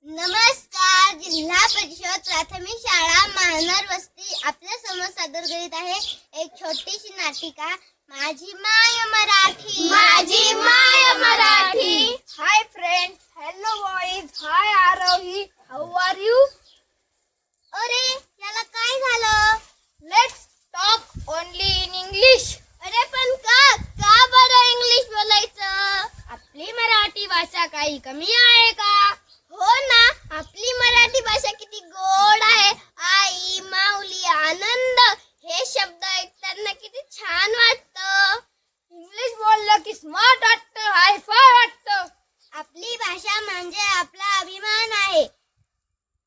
नमस्कार. जिल्हा परिषद प्राथमिक शाळा महानर वस्ती आपल्या समोर सादर करीत आहे एक छोटीशी नाटिका माझी माय मराठी. माझी माय Marathi. Hi friends, hello boys, hi Aarohi, how are you? अरे याला काय झालं? Let's talk only in English. अरे पण का बरं इंग्लिश बोलायचं? आपली मराठी भाषा काही कमी आहे का? हो ना, आपली मराठी भाषा किती गोड आहे. आई, माऊली, आनंद हे शब्द ऐकताना किती छान वाटतं. इंग्लिश बोललं की स्मार्ट वाटतं, हायफाय वाटतं. आपली भाषा म्हणजे आपला अभिमान आहे.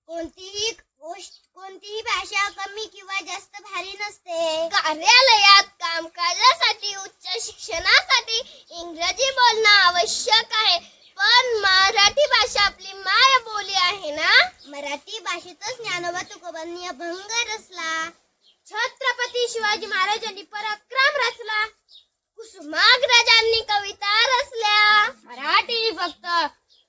कोणतीही भाषा कमी किंवा जास्त भारी नसते. कार्यालयात कामकाजासाठी, उच्च शिक्षणासाठी इंग्रजी बोलणं आवश्यक आहे, पण मराठी भाषा आपली मायबोली आहे ना. मराठी भाषेतच ज्ञानोबा तुकोबांनी अभंग रचला, छत्रपती शिवाजी महाराजांनी पराक्रम रचला, कुसुमाग्रजांनी कविता रचल्या. मराठी फक्त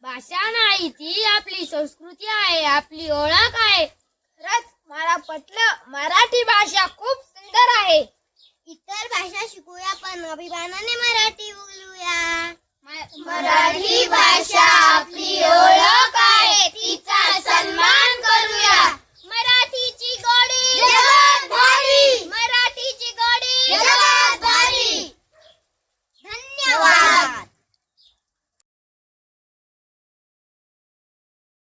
भाषा नाही, ती आपली संस्कृती आहे, आपली ओळख आहे. खरंच मला पटलं, मराठी भाषा खूप सुंदर आहे. इतर भाषा शिकूया, पण अभिमानाने मराठी बोलूया. मराठी भाषा आपली ओळख आहे, तिचा सन्मान करूया.